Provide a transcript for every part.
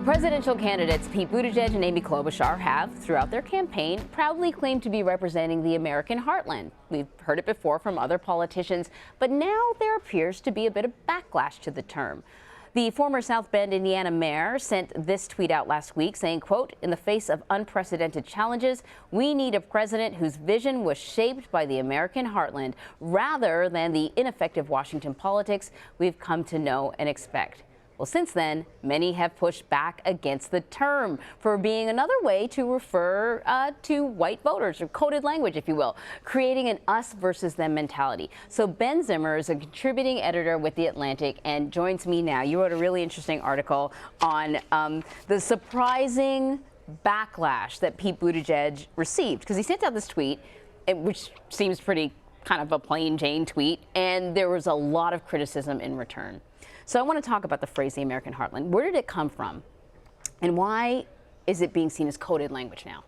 Presidential candidates Pete Buttigieg and Amy Klobuchar have, throughout their campaign, proudly claimed to be representing the American heartland. We've heard it before from other politicians, but now there appears to be a bit of backlash to the term. The former South Bend, Indiana mayor sent this tweet out last week saying, quote, "In the face of unprecedented challenges, we need a president whose vision was shaped by the American heartland rather than the ineffective Washington politics we've come to know and expect." Well, since then, many have pushed back against the term for being another way to refer to white voters, or coded language, if you will, creating an us versus them mentality. So Ben Zimmer is a contributing editor with The Atlantic and joins me now. You wrote a really interesting article on the surprising backlash that Pete Buttigieg received, because he sent out this tweet, which seems pretty kind of a plain Jane tweet, and there was a lot of criticism in return. So I want to talk about the phrase the American heartland. Where did it come from? And why is it being seen as coded language now?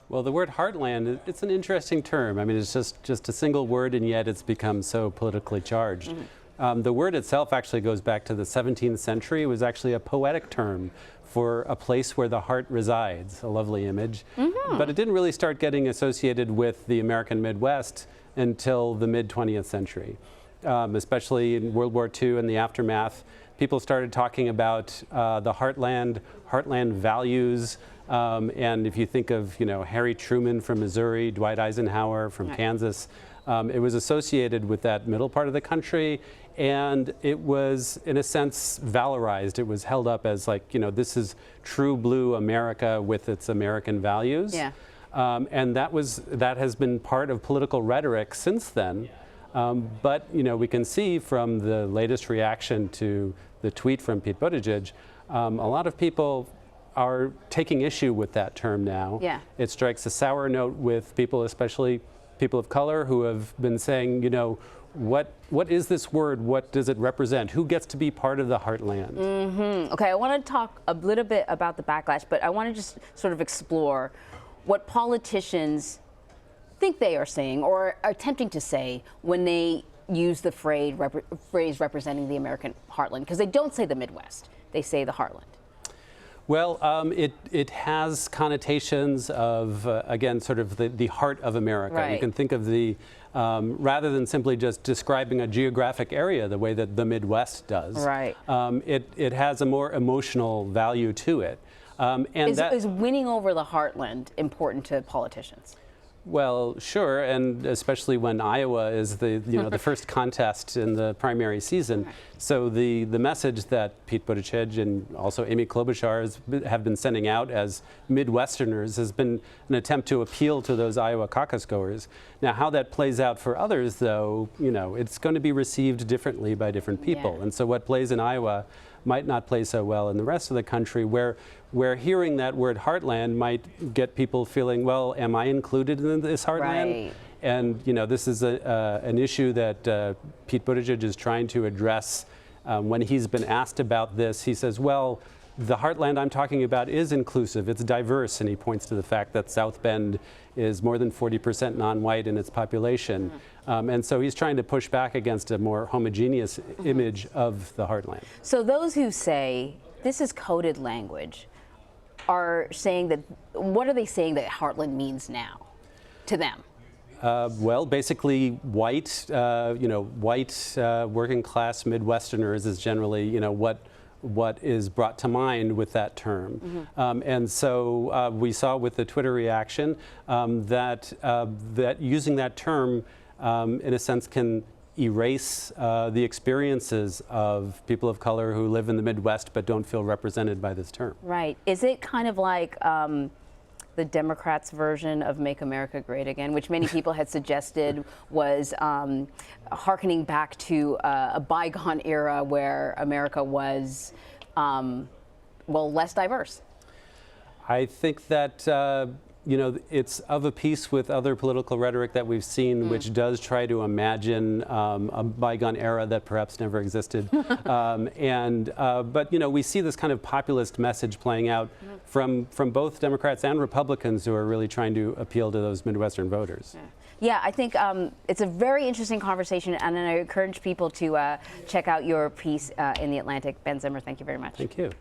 Well, the word heartland, it's an interesting term. I mean, it's just a single word, and yet it's become so politically charged. The word itself actually goes back to the 17th century. It was actually a poetic term for a place where the heart resides, a lovely image. But it didn't really start getting associated with the American Midwest until the mid-20th century. Especially in World War II and the aftermath, people started talking about the heartland values. And if you think of, Harry Truman from Missouri, Dwight Eisenhower from Kansas, it was associated with that middle part of the country. And it was, in a sense, valorized. It was held up as like, this is true blue America with its American values. And that has been part of political rhetoric since then. But, we can see from the latest reaction to the tweet from Pete Buttigieg, a lot of people are taking issue with that term now. It strikes a sour note with people, especially people of color, who have been saying, what is this word? What does it represent? Who gets to be part of the heartland? Okay, I want to talk a little bit about the backlash, but I want to just sort of explore what politicians think they are saying or are attempting to say when they use the phrase representing the American heartland, because they don't say the Midwest, they say the heartland. Well, it has connotations of, again, sort of the heart of America. You can think of the, rather than simply just describing a geographic area the way that the Midwest does, it has a more emotional value to it. Is winning over the heartland important to politicians? Well, sure, and especially when Iowa is the the first contest in the primary season. So the message that Pete Buttigieg and also Amy Klobuchar have been sending out as Midwesterners has been an attempt to appeal to those Iowa caucus goers. Now, how that plays out for others, though, it's going to be received differently by different people. And so what plays in Iowa might not play so well in the rest of the country, where hearing that word heartland might get people feeling, well, am I included in this heartland? And this is an issue that Pete Buttigieg is trying to address. When he's been asked about this, he says, well, the heartland I'm talking about is inclusive, it's diverse, and he points to the fact that South Bend is more than 40% non-white in its population. And so he's trying to push back against a more homogeneous image of the heartland. So those who say this is coded language are saying that, what are they saying that heartland means now to them? Well, basically white, white working class Midwesterners is generally, what is brought to mind with that term. And so we saw with the Twitter reaction that using that term, in a sense, can erase the experiences of people of color who live in the Midwest but don't feel represented by this term. Right. Is it kind of like the Democrats' version of Make America Great Again, which many people had suggested was hearkening back to a bygone era where America was, well, less diverse? I think that it's of a piece with other political rhetoric that we've seen, which does try to imagine a bygone era that perhaps never existed. But we see this kind of populist message playing out from both Democrats and Republicans who are really trying to appeal to those Midwestern voters. Yeah, I think it's a very interesting conversation, and I encourage people to check out your piece in The Atlantic. Ben Zimmer, thank you very much. Thank you.